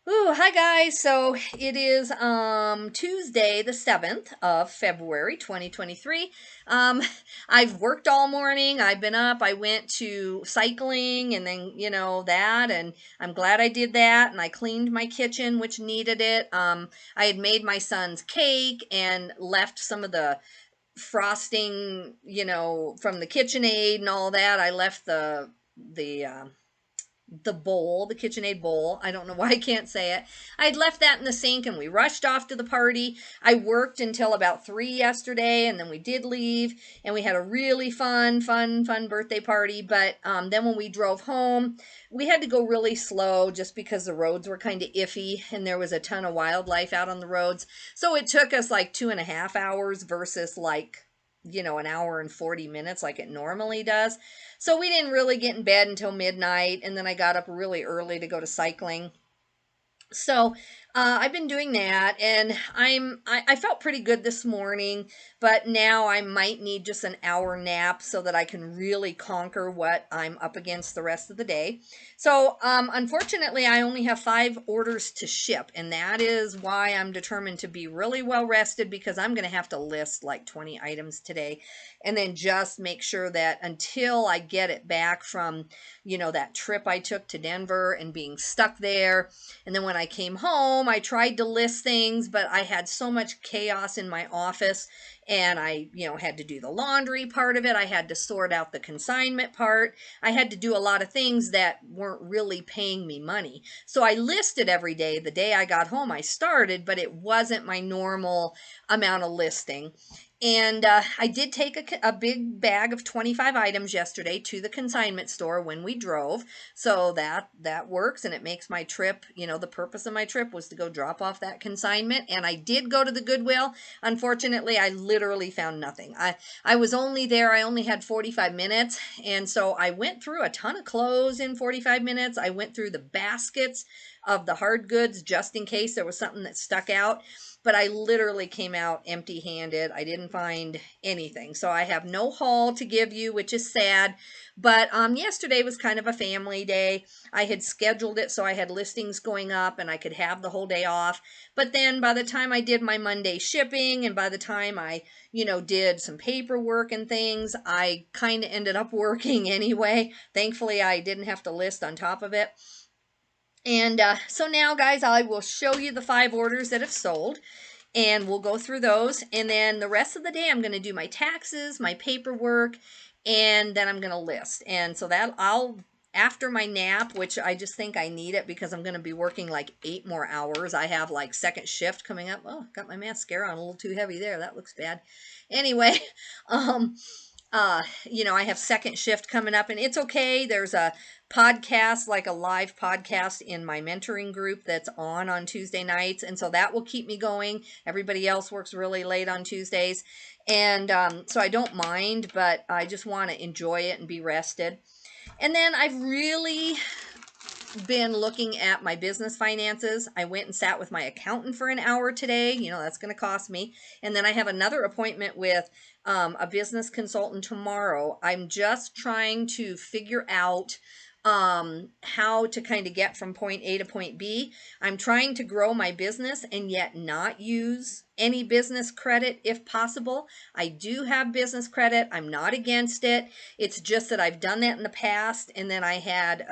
Ooh, hi guys. So it is Tuesday the 7th of February 2023. Um I've worked all morning. I've been up. I went to cycling and then, that, and I'm glad I did that, and I cleaned my kitchen which needed it. I had made my son's cake and left some of the frosting, from the KitchenAid and all that. I left the bowl, the KitchenAid bowl. I don't know why I can't say it. I'd left that in the sink and we rushed off to the party. I worked until about 3 yesterday, and then we did leave, and we had a really fun birthday party. But then when we drove home, we had to go really slow just because the roads were kind of iffy and there was a ton of wildlife out on the roads. So it took us like 2.5 hours versus like, an hour and 40 minutes like it normally does. So we didn't really get in bed until midnight, and then I got up really early to go to cycling. So I've been doing that, and I felt pretty good this morning, but now I might need just an hour nap so that I can really conquer what I'm up against the rest of the day. So unfortunately, I only have 5 orders to ship, and that is why I'm determined to be really well rested, because I'm going to have to list like 20 items today, and then just make sure that until I get it back from, that trip I took to Denver and being stuck there. And then when I came home, I tried to list things, but I had so much chaos in my office, and I, had to do the laundry part of it. I had to sort out the consignment part. I had to do a lot of things that weren't really paying me money. So I listed every day. The day I got home, I started, but it wasn't my normal amount of listing. And I did take a big bag of 25 items yesterday to the consignment store when we drove. So that works, and it makes my trip, the purpose of my trip was to go drop off that consignment. And I did go to the Goodwill. Unfortunately, I literally found nothing. I was only there, I only had 45 minutes. And so I went through a ton of clothes in 45 minutes. I went through the baskets of the hard goods just in case there was something that stuck out. But I literally came out empty handed. I didn't find anything. So I have no haul to give you, which is sad. But yesterday was kind of a family day. I had scheduled it so I had listings going up and I could have the whole day off. But then by the time I did my Monday shipping, and by the time I, did some paperwork and things, I kind of ended up working anyway. Thankfully, I didn't have to list on top of it. And so now, guys, I will show you the 5 orders that have sold, and we'll go through those. And then the rest of the day, I'm going to do my taxes, my paperwork, and then I'm going to list. And so that after my nap, which I just think I need it because I'm going to be working like 8 more hours. I have like second shift coming up. Oh, got my mascara on a little too heavy there. That looks bad. Anyway, um, I have second shift coming up, and it's okay. There's a podcast, like a live podcast in my mentoring group that's on Tuesday nights. And so that will keep me going. Everybody else works really late on Tuesdays. And so I don't mind, but I just want to enjoy it and be rested. And then I've really been looking at my business finances. I went and sat with my accountant for an hour today. That's going to cost me. And then I have another appointment with a business consultant tomorrow. I'm just trying to figure out how to kind of get from point A to point B. I'm trying to grow my business and yet not use any business credit if possible. I do have business credit. I'm not against it. It's just that I've done that in the past, and then I had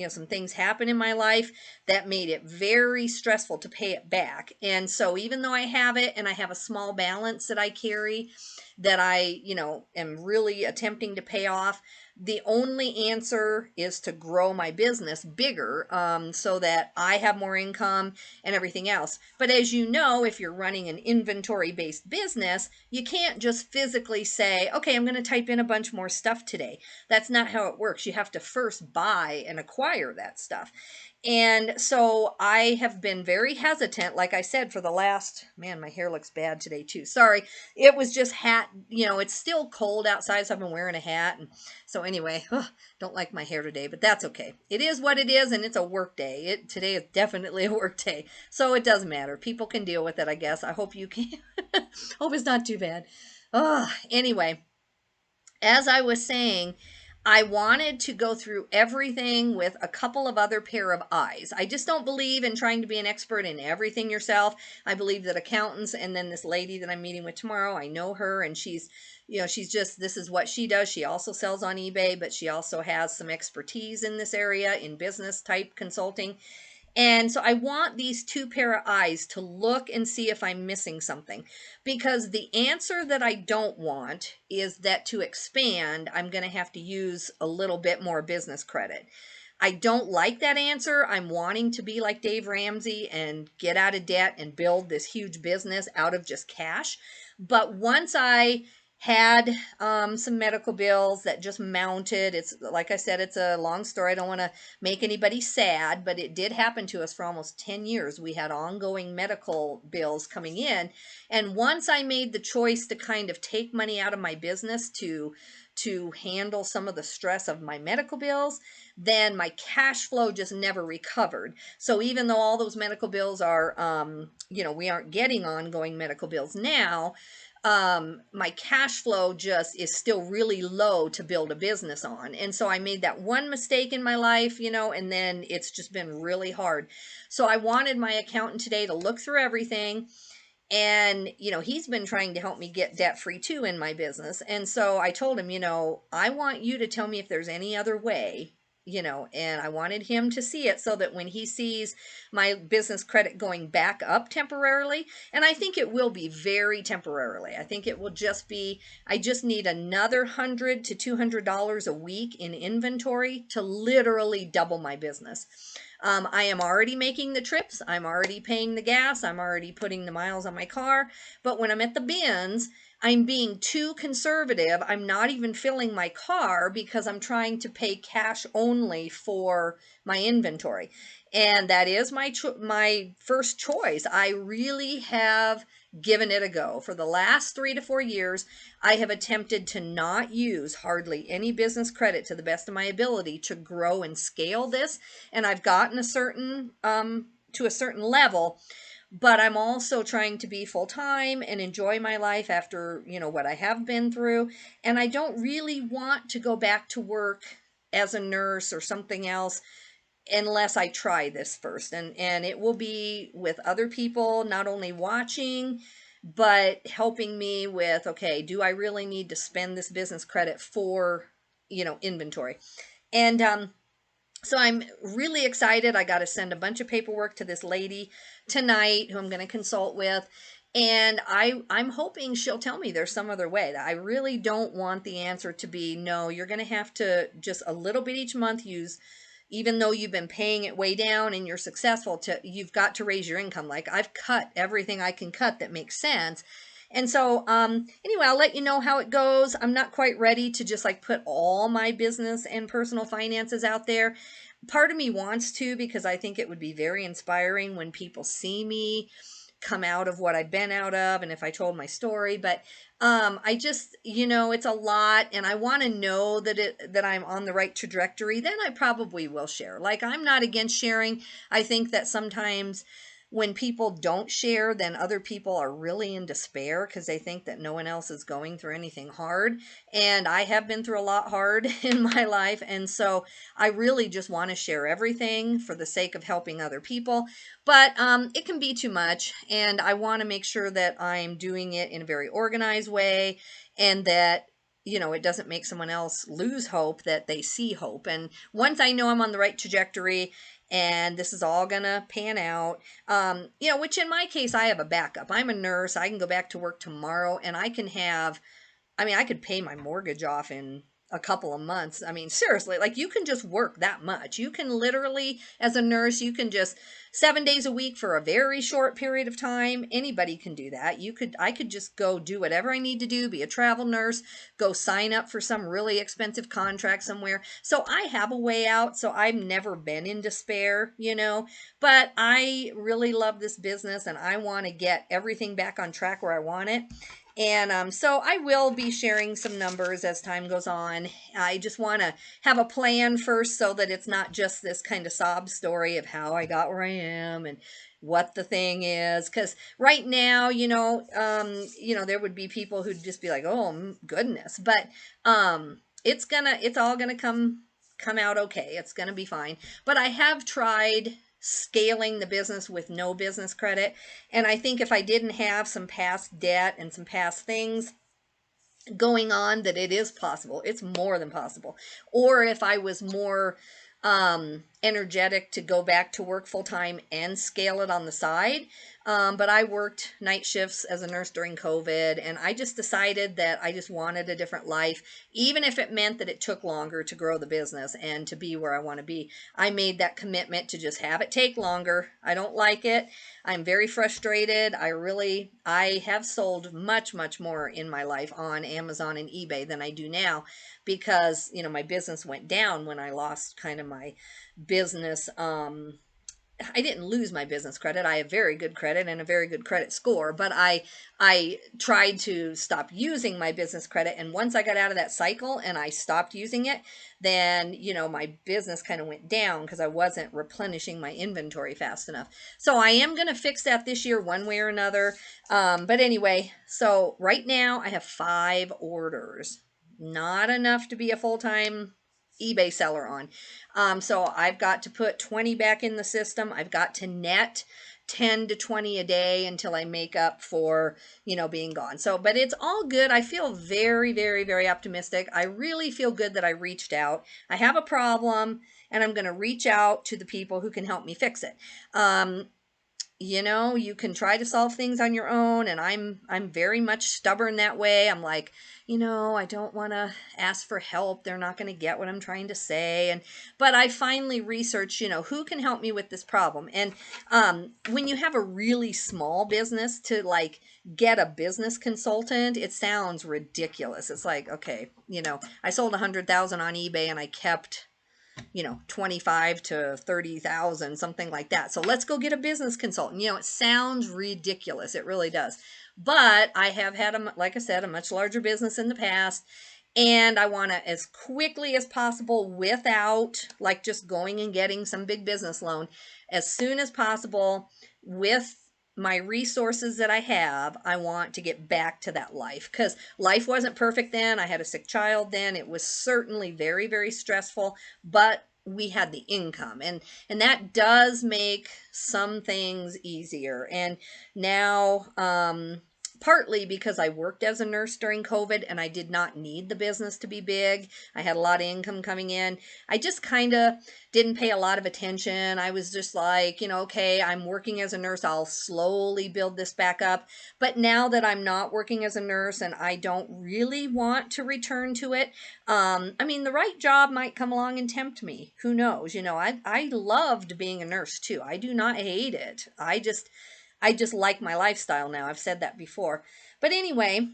some things happen in my life that made it very stressful to pay it back. And so even though I have it and I have a small balance that I carry that I am really attempting to pay off, the only answer is to grow my business bigger, so that I have more income and everything else. But as you know, if you're running an inventory-based business, you can't just physically say, okay, I'm going to type in a bunch more stuff today. That's not how it works. You have to first buy and acquire that stuff. And so I have been very hesitant, like I said, for the last, man, my hair looks bad today too. Sorry. It was just hat, it's still cold outside, so I've been wearing a hat. And so anyway, don't like my hair today, but that's okay. It is what it is, and it's a work day. Today is definitely a work day. So it doesn't matter. People can deal with it, I guess. I hope you can. Hope it's not too bad. Anyway, as I was saying, I wanted to go through everything with a couple of other pair of eyes. I just don't believe in trying to be an expert in everything yourself. I believe that accountants, and then this lady that I'm meeting with tomorrow, I know her, and she's, she's just, this is what she does. She also sells on eBay, but she also has some expertise in this area in business type consulting. And so I want these two pair of eyes to look and see if I'm missing something, because the answer that I don't want is that to expand, I'm going to have to use a little bit more business credit. I don't like that answer. I'm wanting to be like Dave Ramsey and get out of debt and build this huge business out of just cash. But once I had some medical bills that just mounted. It's like I said, it's a long story. I don't want to make anybody sad, but it did happen to us for almost 10 years. We had ongoing medical bills coming in. And once I made the choice to kind of take money out of my business to handle some of the stress of my medical bills, then my cash flow just never recovered. So even though all those medical bills are, we aren't getting ongoing medical bills now, my cash flow just is still really low to build a business on. And so I made that one mistake in my life, and then it's just been really hard. So I wanted my accountant today to look through everything. And, he's been trying to help me get debt free too in my business. And so I told him, I want you to tell me if there's any other way, and I wanted him to see it so that when he sees my business credit going back up temporarily, and I think it will be very temporarily. I think it will just be, I just need another $100 to $200 a week in inventory to literally double my business. I am already making the trips. I'm already paying the gas. I'm already putting the miles on my car. But when I'm at the bins, I'm being too conservative. I'm not even filling my car because I'm trying to pay cash only for my inventory. And that is my first choice. I really have given it a go. For the last 3 to 4 years, I have attempted to not use hardly any business credit to the best of my ability to grow and scale this. And I've gotten to a certain level, but I'm also trying to be full-time and enjoy my life after, what I have been through. And I don't really want to go back to work as a nurse or something else unless I try this first. And it will be with other people, not only watching, but helping me with, okay, do I really need to spend this business credit for, inventory? And so I'm really excited. I got to send a bunch of paperwork to this lady tonight who I'm going to consult with. And I'm hoping she'll tell me there's some other way. I really don't want the answer to be, no, you're going to have to just a little bit each month use, even though you've been paying it way down and you're successful, you've got to raise your income. Like, I've cut everything I can cut that makes sense. And so, anyway, I'll let you know how it goes. I'm not quite ready to just like put all my business and personal finances out there. Part of me wants to, because I think it would be very inspiring when people see me come out of what I've been out of, and if I told my story. But I just, it's a lot, and I want to know that I'm on the right trajectory. Then I probably will share. Like, I'm not against sharing. I think that sometimes when people don't share, then other people are really in despair because they think that no one else is going through anything hard. And I have been through a lot hard in my life. And so I really just want to share everything for the sake of helping other people. But it can be too much. And I want to make sure that I'm doing it in a very organized way, and that it doesn't make someone else lose hope, that they see hope. And once I know I'm on the right trajectory and this is all gonna pan out, which in my case, I have a backup. I'm a nurse. I can go back to work tomorrow, and I could pay my mortgage off in a couple of months. I mean, seriously, like, you can just work that much. You can literally, as a nurse, you can just 7 days a week for a very short period of time. Anybody can do that. I could just go do whatever I need to do, be a travel nurse, go sign up for some really expensive contract somewhere. So I have a way out. So I've never been in despair, but I really love this business, and I want to get everything back on track where I want it. And so I will be sharing some numbers as time goes on. I just want to have a plan first so that it's not just this kind of sob story of how I got where I am and what the thing is. Because right now, there would be people who'd just be like, oh, goodness. But it's all gonna come out okay. It's gonna be fine. But I have tried scaling the business with no business credit. And I think if I didn't have some past debt and some past things going on, that it is possible. It's more than possible. Or if I was more energetic to go back to work full time and scale it on the side. But I worked night shifts as a nurse during COVID, and I just decided that I just wanted a different life, even if it meant that it took longer to grow the business and to be where I want to be. I made that commitment to just have it take longer. I don't like it. I'm very frustrated. I have sold much, much more in my life on Amazon and eBay than I do now, because, my business went down when I lost kind of my business. I didn't lose my business credit. I have very good credit and a very good credit score, but I tried to stop using my business credit. And once I got out of that cycle and I stopped using it, then, my business kind of went down because I wasn't replenishing my inventory fast enough. So I am going to fix that this year one way or another. But anyway, so right now I have 5 orders. Not enough to be a full-time eBay seller on. So I've got to put 20 back in the system. I've got to net 10 to 20 a day until I make up for, being gone. So, but it's all good. I feel very, very, very optimistic. I really feel good that I reached out. I have a problem and I'm going to reach out to the people who can help me fix it. You can try to solve things on your own, and I'm very much stubborn that way. I'm like, I don't want to ask for help. They're not going to get what I'm trying to say. But I finally researched, who can help me with this problem. And when you have a really small business, to like get a business consultant, it sounds ridiculous. It's like, okay, I sold 100,000 on eBay and I kept 25 to 30,000, something like that. So let's go get a business consultant. It sounds ridiculous. It really does. But I have had, like I said, a much larger business in the past. And I want to, as quickly as possible, without like just going and getting some big business loan, as soon as possible, with my resources that I have, I want to get back to that life, because life wasn't perfect then. I had a sick child then. It was certainly very, very stressful, but we had the income, and that does make some things easier. And now, partly because I worked as a nurse during COVID and I did not need the business to be big. I had a lot of income coming in. I just kind of didn't pay a lot of attention. I was just like, okay, I'm working as a nurse. I'll slowly build this back up. But now that I'm not working as a nurse and I don't really want to return to it, the right job might come along and tempt me. Who knows? I loved being a nurse too. I do not hate it. I just like my lifestyle now. I've said that before. But anyway,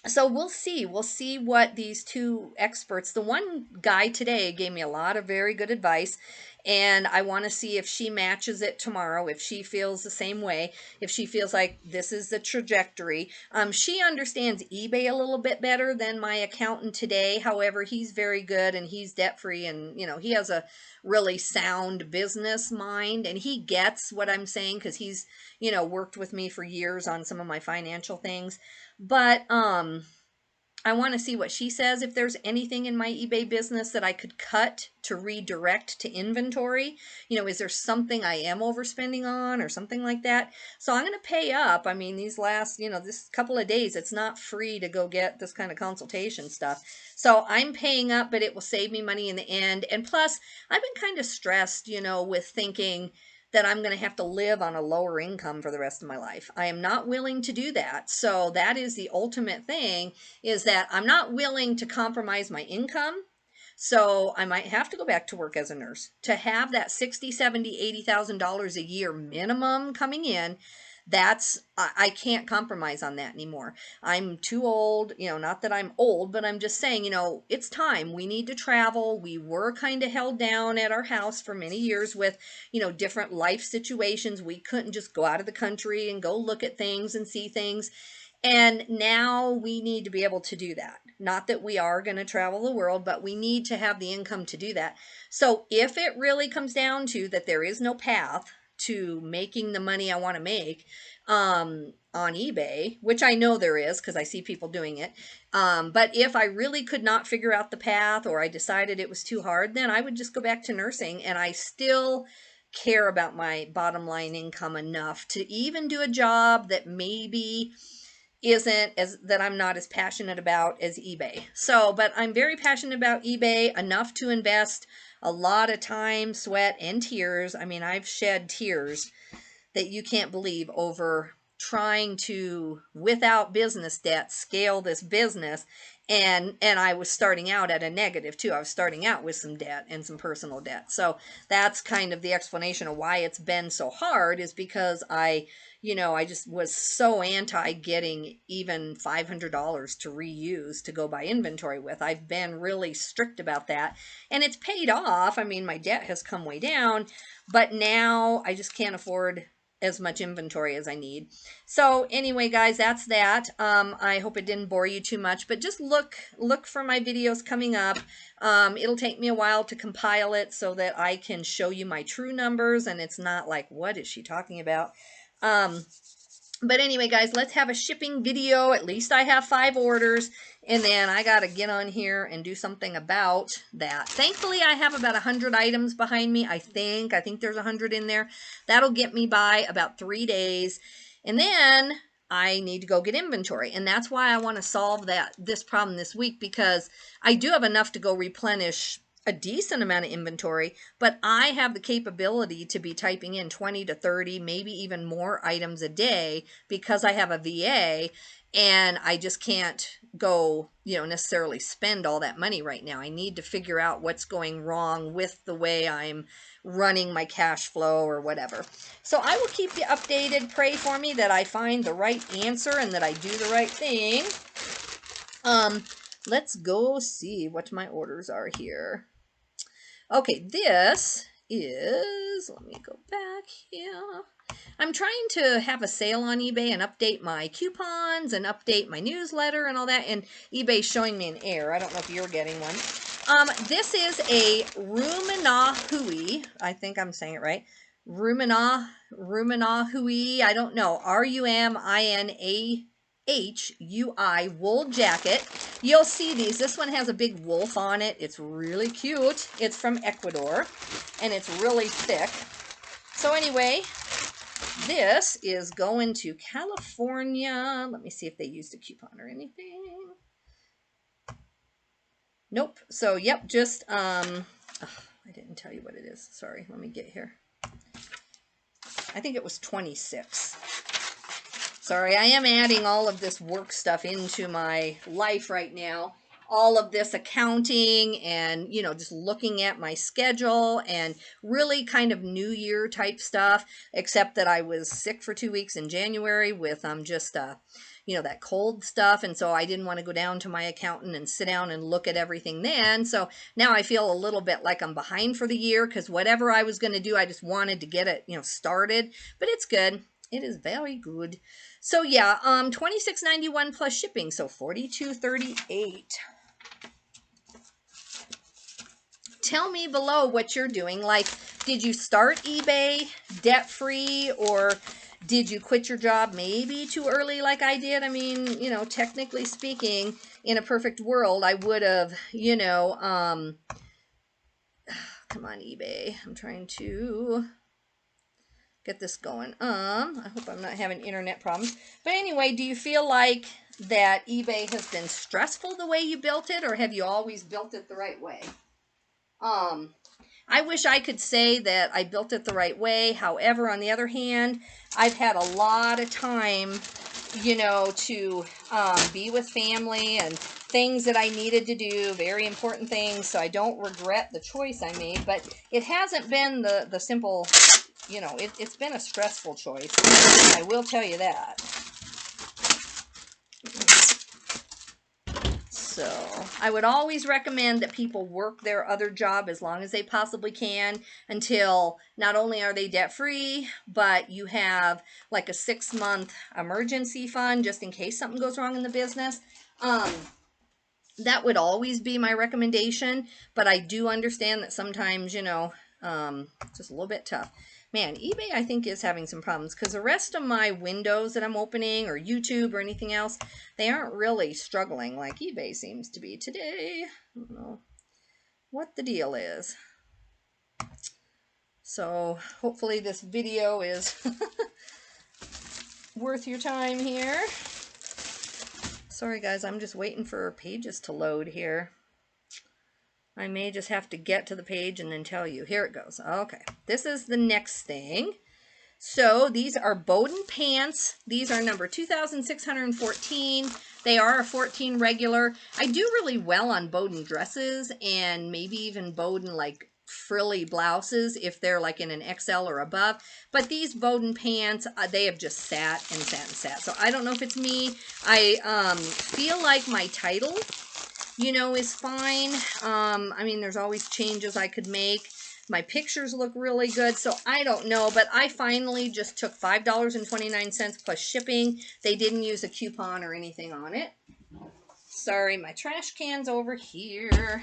so we'll see. We'll see what these 2 experts, the one guy today gave me a lot of very good advice, and I want to see if she matches it tomorrow, if she feels the same way, if she feels like this is the trajectory. She understands eBay a little bit better than my accountant today. However, he's very good and he's debt-free, and, he has a really sound business mind, and he gets what I'm saying because he's, worked with me for years on some of my financial things. But I want to see what she says. If there's anything in my eBay business that I could cut to redirect to inventory, is there something I am overspending on or something like that? So I'm going to pay up. These last, this couple of days, it's not free to go get this kind of consultation stuff. So I'm paying up, but it will save me money in the end. And plus, I've been kind of stressed, with thinking that I'm going to have to live on a lower income for the rest of my life. I am not willing to do that. So that is the ultimate thing, is that I'm not willing to compromise my income. So I might have to go back to work as a nurse to have that $60,000, $70,000, $80,000 a year minimum coming in. I can't compromise on that anymore. I'm too old, not that I'm old, but I'm just saying, it's time. We need to travel. We were kind of held down at our house for many years with, different life situations. We couldn't just go out of the country and go look at things and see things. And now we need to be able to do that. Not that we are going to travel the world, but we need to have the income to do that. So if it really comes down to that there is no path to making the money I want to make on eBay, which I know there is because I see people doing it. But if I really could not figure out the path, or I decided it was too hard, then I would just go back to nursing, and I still care about my bottom line income enough to even do a job that maybe isn't as that I'm not as passionate about as eBay. So, but I'm very passionate about eBay enough to invest a lot of time, sweat, and tears. I mean, I've shed tears that you can't believe over trying to, without business debt, scale this business. And I was starting out at a negative too. I was starting out with some debt and some personal debt. So that's kind of the explanation of why it's been so hard, is because I just was so anti getting even $500 to reuse to go buy inventory with. I've been really strict about that, and it's paid off. I mean, my debt has come way down, but now I just can't afford as much inventory as I need. So anyway, guys, that's that. I hope it didn't bore you too much, but just look for my videos coming up. It'll take me a while to compile it so that I can show you my true numbers, and it's not like, what is she talking about? But anyway, guys, let's have a shipping video. At least I have 5 orders, and then I got to get on here and do something about that. Thankfully, I have about 100 items behind me, I think. I think there's 100 in there. That'll get me by about 3 days. And then I need to go get inventory. And that's why I want to solve this problem this week, because I do have enough to go replenish a decent amount of inventory, but I have the capability to be typing in 20 to 30, maybe even more items a day, because I have a VA, and I just can't go, necessarily spend all that money right now. I need to figure out what's going wrong with the way I'm running my cash flow or whatever. So I will keep you updated. Pray for me that I find the right answer and that I do the right thing. Let's go see what my orders are here. Okay, this is, let me go back here. I'm trying to have a sale on eBay and update my coupons and update my newsletter and all that, and eBay's showing me an error. I don't know if you're getting one. This is a Ruminahui. I think I'm saying it right. Ruminahui. I don't know. RUMINAHUI wool jacket. You'll see these. This one has a big wolf on it. It's really cute. It's from Ecuador, and it's really thick. So anyway, this is going to California. Let me see if they used a coupon or anything. Nope. So yep, just I didn't tell you what it is. Sorry. Let me get here. I think it was 26. Sorry, I am adding all of this work stuff into my life right now. All of this accounting and, just looking at my schedule and really kind of New Year type stuff, except that I was sick for 2 weeks in January with that cold stuff. And so I didn't want to go down to my accountant and sit down and look at everything then. So now I feel a little bit like I'm behind for the year, because whatever I was going to do, I just wanted to get it, started. But it's good. It is very good. So yeah, $26.91 plus shipping, so $42.38. Tell me below what you're doing. Like, did you start eBay debt-free, or did you quit your job maybe too early like I did? I mean, technically speaking, in a perfect world, I would have, come on, eBay. I'm trying to get this going. I hope I'm not having internet problems. But anyway, do you feel like that eBay has been stressful the way you built it, or have you always built it the right way? I wish I could say that I built it the right way. However, on the other hand, I've had a lot of time, to be with family and things that I needed to do, very important things. So I don't regret the choice I made, but it hasn't been the simple, it's been a stressful choice. I will tell you that. So I would always recommend that people work their other job as long as they possibly can, until not only are they debt-free, but you have like a 6-month emergency fund just in case something goes wrong in the business. That would always be my recommendation, but I do understand that sometimes, Just a little bit tough. Man, eBay I think is having some problems because the rest of my windows that I'm opening or YouTube or anything else, they aren't really struggling like eBay seems to be today. I don't know what the deal is. So hopefully this video is worth your time here. Sorry guys, I'm just waiting for pages to load here. I may just have to get to the page and then tell you. Here it goes. Okay, this is the next thing. So these are Bowden pants. These are number 2614. They are a 14 regular. I do really well on Bowden dresses and maybe even Bowden like frilly blouses if they're like in an XL or above. But these Bowden pants, they have just sat and sat and sat. So I don't know if it's me. I feel like my title, you know, is fine. I mean, there's always changes I could make. My pictures look really good, so I don't know, but I finally just took $5.29 plus shipping. They didn't use a coupon or anything on it. Sorry, my trash can's over here.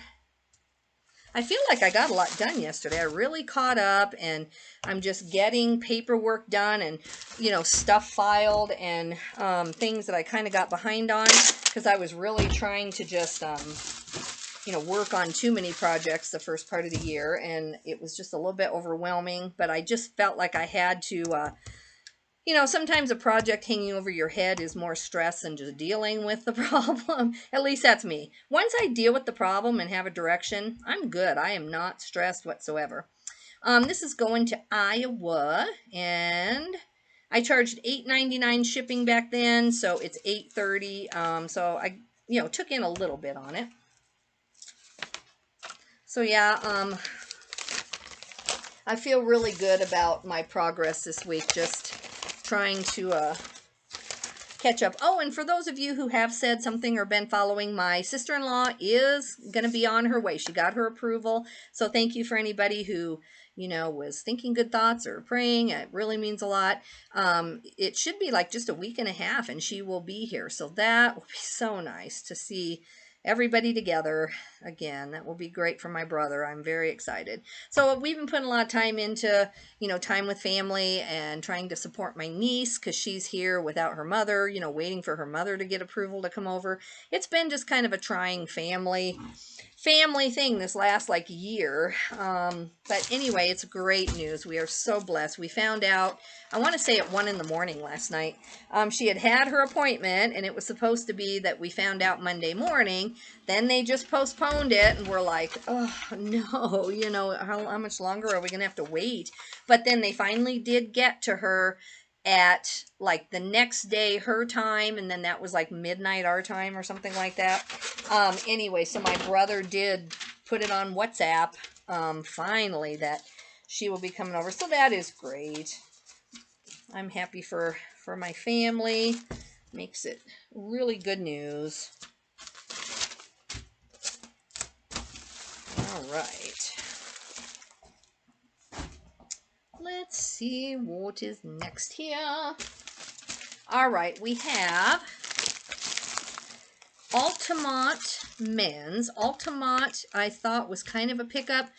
I feel like I got a lot done yesterday. I really caught up, and I'm just getting paperwork done and, you know, stuff filed and things that I kind of got behind on because I was really trying to just, you know, work on too many projects the first part of the year, and it was just a little bit overwhelming, but I just felt like I had to, you know, sometimes a project hanging over your head is more stress than just dealing with the problem. At least that's me. Once I deal with the problem and have a direction, I'm good. I am not stressed whatsoever. This is going to Iowa, and I charged $8.99 shipping back then, so it's $8.30. So I, you know, took in a little bit on it. So yeah, I feel really good about my progress this week, just trying to catch up. Oh, and for those of you who have said something or been following, my sister-in-law is going to be on her way. She got her approval. So thank you for anybody who, you know, was thinking good thoughts or praying. It really means a lot. It should be like just a week and a half and she will be here. So that will be so nice to see everybody together again. That will be great for my brother. I'm very excited. So we've been putting a lot of time into, you know, time with family and trying to support my niece because she's here without her mother, you know, waiting for her mother to get approval to come over. It's been just kind of a trying family thing this last like year. But anyway, it's great news. We are so blessed. We found out, I want to say at 1 in the morning last night. She had her appointment and it was supposed to be that we found out Monday morning. Then they just postponed it and we're like, oh no, you know, how much longer are we going to have to wait? But then they finally did get to her at like the next day her time, and then that was like midnight our time or something like that. Anyway, so my brother did put it on WhatsApp finally that she will be coming over, so that is great. I'm happy for my family. Makes it really good news. All right, let's see what is next here. All right, we have Altamont men's. Altamont I thought was kind of a pickup.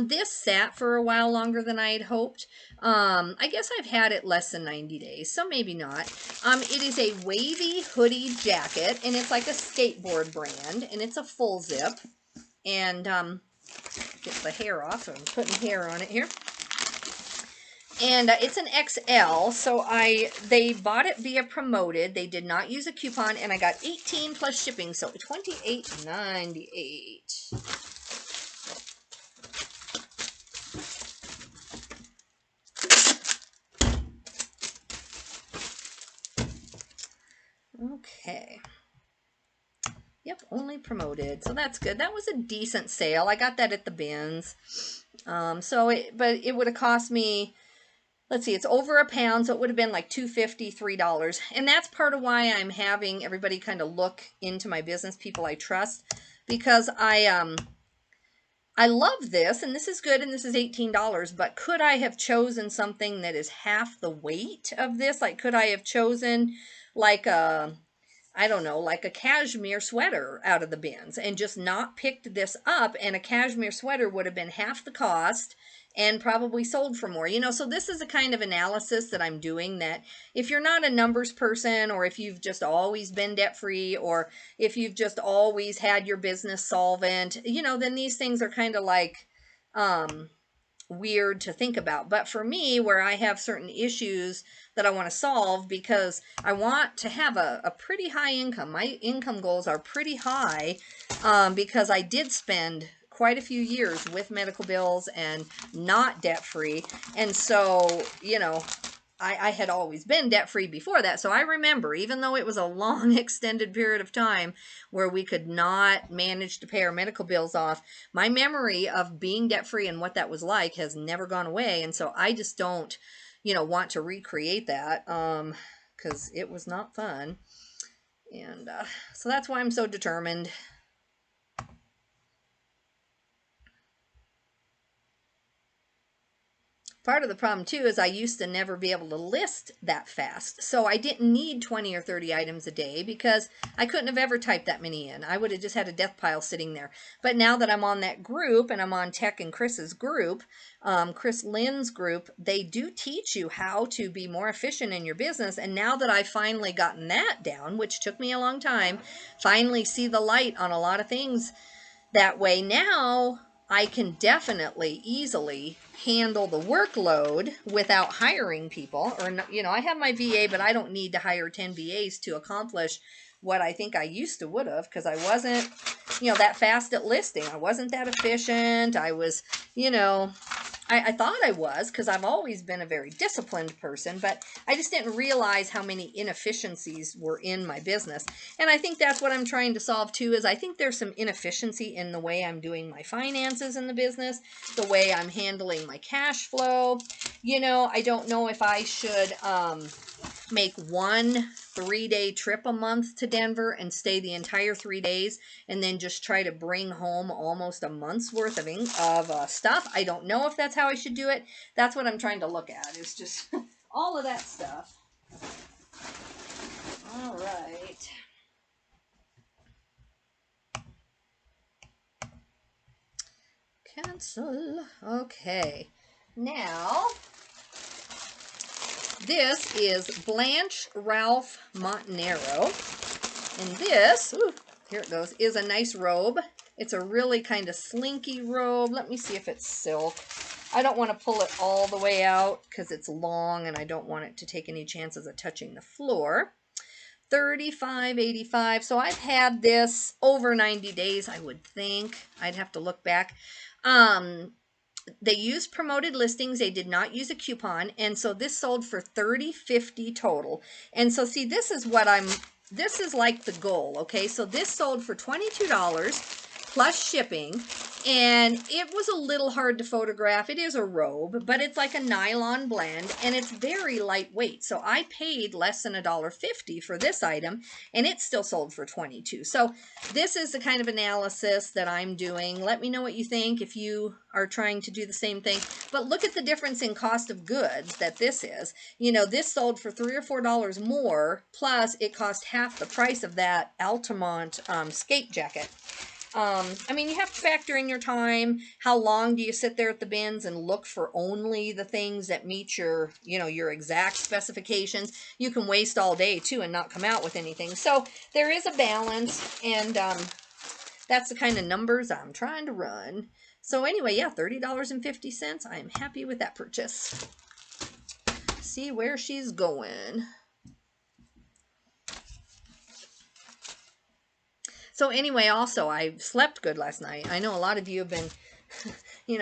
This sat for a while longer than I had hoped. I guess I've had it less than 90 days, so maybe not. It is a wavy hoodie jacket, and it's like a skateboard brand, and it's a full zip. And get the hair off. I'm putting hair on it here. And it's an XL, so they bought it via promoted. They did not use a coupon, and I got 18 plus shipping, so $28.98. Okay. Yep, only promoted, so that's good. That was a decent sale. I got that at the bins. But it would have cost me, let's see, it's over a pound, so it would have been like $2.50, $3. And that's part of why I'm having everybody kind of look into my business, people I trust, because I love this, and this is good, and this is $18, but could I have chosen something that is half the weight of this? Like, could I have chosen like a, I don't know, like a cashmere sweater out of the bins and just not picked this up, and a cashmere sweater would have been half the cost and probably sold for more. So this is a kind of analysis that I'm doing, that if you're not a numbers person, or if you've just always been debt free, or if you've just always had your business solvent, then these things are kind of like weird to think about. But for me, where I have certain issues that I want to solve, because I want to have a pretty high income. My income goals are pretty high, because I did spend quite a few years with medical bills and not debt free. And so, I had always been debt free before that. So I remember, even though it was a long extended period of time where we could not manage to pay our medical bills off, my memory of being debt free and what that was like has never gone away. And so I just don't, want to recreate that, because it was not fun. And so that's why I'm so determined. Part of the problem too is I used to never be able to list that fast. So I didn't need 20 or 30 items a day, because I couldn't have ever typed that many in. I would have just had a death pile sitting there. But now that I'm on that group, and I'm on Tech and Chris's group, Chris Lynn's group, they do teach you how to be more efficient in your business. And now that I've finally gotten that down, which took me a long time, finally see the light on a lot of things that way, now I can definitely easily handle the workload without hiring people. Or, I have my VA, but I don't need to hire 10 VAs to accomplish what I think I used to would have, because I wasn't, that fast at listing. I wasn't that efficient. I was, I thought I was, because I've always been a very disciplined person, but I just didn't realize how many inefficiencies were in my business. And I think that's what I'm trying to solve too, is I think there's some inefficiency in the way I'm doing my finances in the business, the way I'm handling my cash flow. I don't know if I should make one 3-day trip a month to Denver and stay the entire 3 days, and then just try to bring home almost a month's worth of stuff. I don't know if that's how I should do it. That's what I'm trying to look at, is just all of that stuff. All right. Cancel. Okay. Now, this is Blanche Ralph Montanaro. And this, here it goes, is a nice robe. It's a really kind of slinky robe. Let me see if it's silk. I don't want to pull it all the way out because it's long and I don't want it to take any chances of touching the floor. $35.85. So I've had this over 90 days, I would think. I'd have to look back. They used promoted listings. They did not use a coupon. And so this sold for $30.50 total. And so see, this is like the goal. Okay. So this sold for $22 plus shipping. And it was a little hard to photograph. It is a robe, but it's like a nylon blend and it's very lightweight. So I paid less than $1.50 for this item and it still sold for $22. So this is the kind of analysis that I'm doing. Let me know what you think if you are trying to do the same thing. But look at the difference in cost of goods that this is. This sold for $3 or $4 more, plus it cost half the price of that Altamont skate jacket. I mean, you have to factor in your time. How long do you sit there at the bins and look for only the things that meet your, your exact specifications? You can waste all day too and not come out with anything. So there is a balance, and that's the kind of numbers I'm trying to run. So anyway, yeah, $30.50. I am happy with that purchase. See where she's going. So anyway, also, I slept good last night. I know a lot of you have been,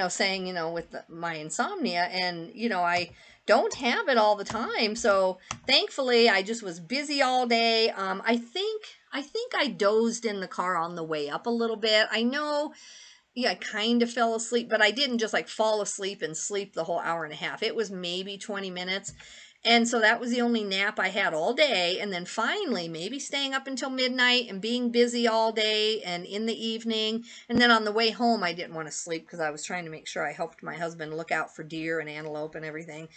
saying, with my insomnia, and, I don't have it all the time. So thankfully, I just was busy all day. I think I dozed in the car on the way up a little bit. I know, yeah, I kind of fell asleep, but I didn't just like fall asleep and sleep the whole hour and a half. It was maybe 20 minutes. And so that was the only nap I had all day. And then finally, maybe staying up until midnight and being busy all day and in the evening. And then on the way home, I didn't want to sleep because I was trying to make sure I helped my husband look out for deer and antelope and everything.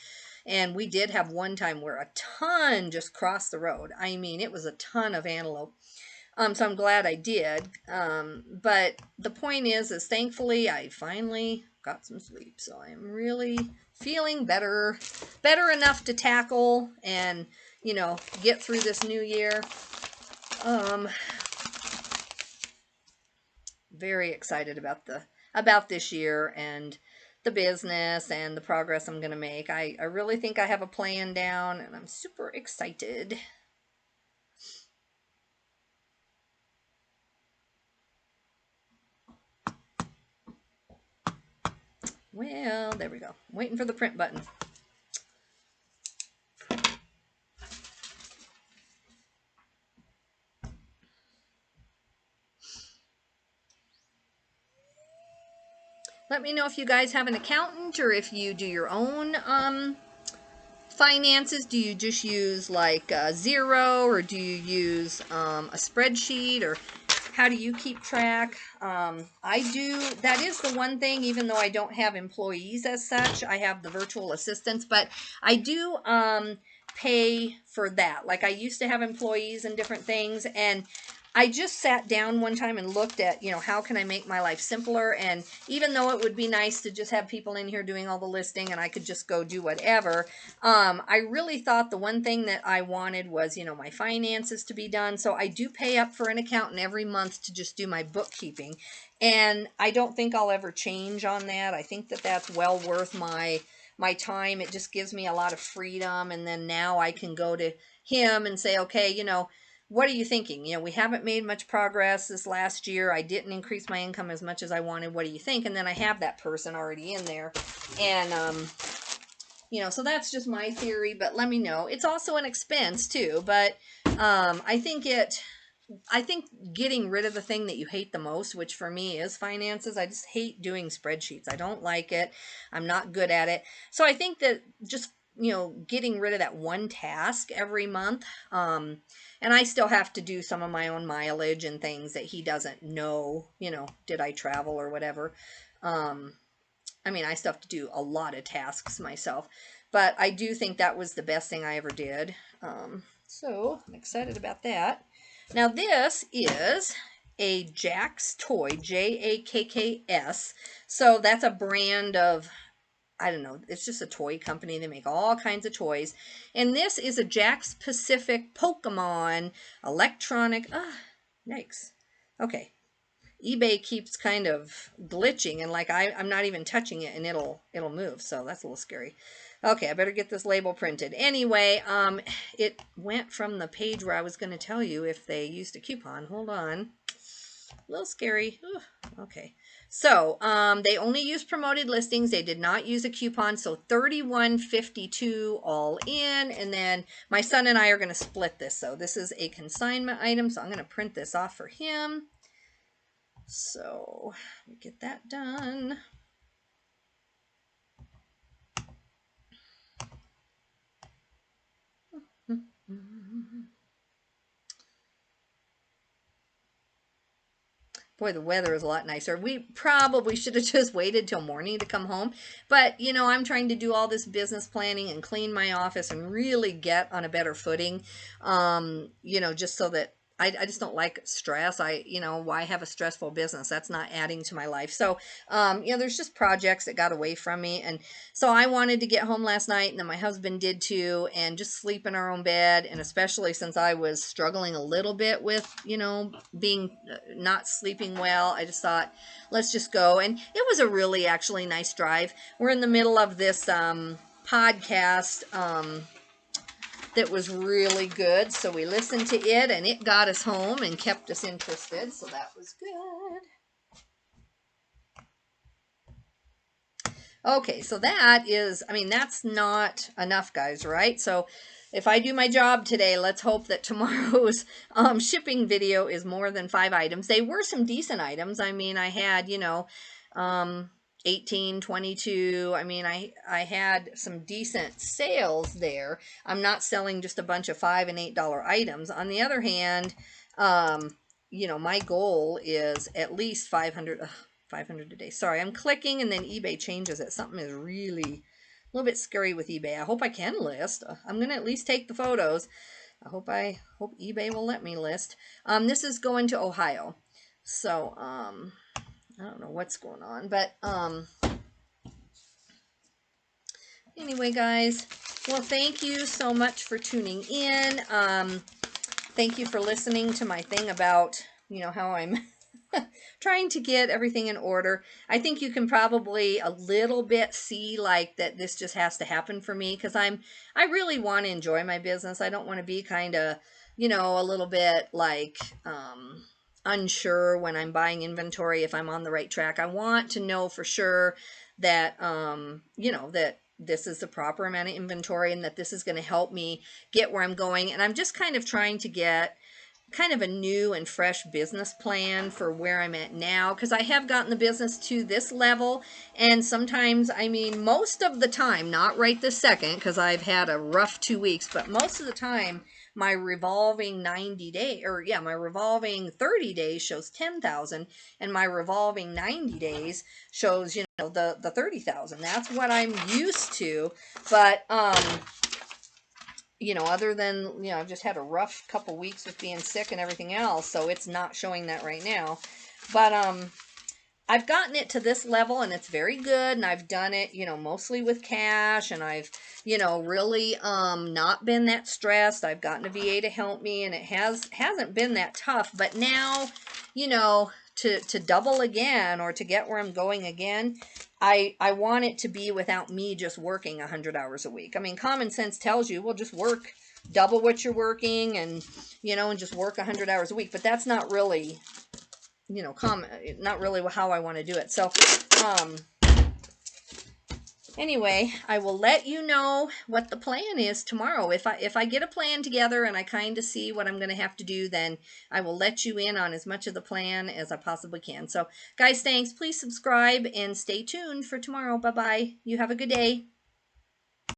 And we did have one time where a ton just crossed the road. I mean, it was a ton of antelope. So I'm glad I did. But the point is thankfully I finally got some sleep. So I'm really feeling better, better enough to tackle and, you know, get through this new year. Very excited about this year and the business and the progress I'm going to make. I really think I have a plan down and I'm super excited. Well, there we go. I'm waiting for the print button. Let me know if you guys have an accountant or if you do your own finances. Do you just use like Xero, or do you use a spreadsheet, or how do you keep track? I do. That is the one thing, even though I don't have employees as such, I have the virtual assistants, but I do pay for that. Like I used to have employees and different things, and I just sat down one time and looked at, you know, how can I make my life simpler? And even though it would be nice to just have people in here doing all the listing and I could just go do whatever, I really thought the one thing that I wanted was, you know, my finances to be done. So I do pay up for an accountant every month to just do my bookkeeping. And I don't think I'll ever change on that. I think that that's well worth my time. It just gives me a lot of freedom. And then now I can go to him and say, okay, you know, what are you thinking? You know, we haven't made much progress this last year. I didn't increase my income as much as I wanted. What do you think? And then I have that person already in there. And, you know, so that's just my theory, but let me know. It's also an expense too, but I think getting rid of the thing that you hate the most, which for me is finances. I just hate doing spreadsheets. I don't like it. I'm not good at it. So I think that just, you know, getting rid of that one task every month, and I still have to do some of my own mileage and things that he doesn't know, you know, did I travel or whatever. I mean, I still have to do a lot of tasks myself, but I do think that was the best thing I ever did. So I'm excited about that. Now this is a Jack's toy, Jakks. So that's a brand of, I don't know, it's just a toy company. They make all kinds of toys. And this is a Jack's Pacific Pokemon electronic, yikes. Okay, eBay keeps kind of glitching, and like I'm not even touching it and it'll move, so that's a little scary. Okay, I better get this label printed. Anyway, it went from the page where I was going to tell you if they used a coupon. Hold on. A little scary. Ugh. Okay. So, they only use promoted listings. They did not use a coupon. So $31.52 all in. And then my son and I are going to split this. So this is a consignment item. So I'm going to print this off for him. So we get that done. Boy, the weather is a lot nicer. We probably should have just waited till morning to come home. But, you know, I'm trying to do all this business planning and clean my office and really get on a better footing, you know, just so that I just don't like stress. You know, why have a stressful business? That's not adding to my life. So, you know, there's just projects that got away from me. And so I wanted to get home last night, and then my husband did too, and just sleep in our own bed. And especially since I was struggling a little bit with, you know, being not sleeping well, I just thought, let's just go. And it was a really actually nice drive. We're in the middle of this podcast that was really good, so we listened to it and it got us home and kept us interested, so that was good. Okay, so that is, I mean, that's not enough, guys, right? So if I do my job today, let's hope that tomorrow's shipping video is more than 5 items. They were some decent items. I mean, I had, you know, 18, 22. I mean, I had some decent sales there. I'm not selling just a bunch of $5 and $8 items. On the other hand, you know, my goal is at least 500 a day. Sorry, I'm clicking and then eBay changes it. Something is really a little bit scary with eBay. I hope I can list. I'm going to at least take the photos. I hope eBay will let me list. This is going to Ohio. So, I don't know what's going on, but, anyway, guys, well, thank you so much for tuning in. Thank you for listening to my thing about, how I'm trying to get everything in order. I think you can probably a little bit see like that this just has to happen for me because I really want to enjoy my business. I don't want to be kind of, a little bit like unsure when I'm buying inventory if I'm on the right track. I want to know for sure that that this is the proper amount of inventory and that this is going to help me get where I'm going. And I'm just kind of trying to get kind of a new and fresh business plan for where I'm at now, because I have gotten the business to this level, and sometimes, I mean, most of the time, not right this second because I've had a rough 2 weeks, but most of the time my revolving 90 day, or yeah, my revolving 30 days shows 10,000, and my revolving 90 days shows, the 30,000. That's what I'm used to. But other than, I've just had a rough couple weeks with being sick and everything else, so it's not showing that right now. But I've gotten it to this level and it's very good, and I've done it, mostly with cash, and I've, really not been that stressed. I've gotten a VA to help me, and it hasn't been that tough. But now, to double again or to get where I'm going again, I want it to be without me just working 100 hours a week. I mean, common sense tells you, well, just work double what you're working and, and just work 100 hours a week. But that's not really, not really how I want to do it. So, anyway, I will let you know what the plan is tomorrow. If I get a plan together and I kind of see what I'm going to have to do, then I will let you in on as much of the plan as I possibly can. So, guys, thanks. Please subscribe and stay tuned for tomorrow. Bye-bye. You have a good day.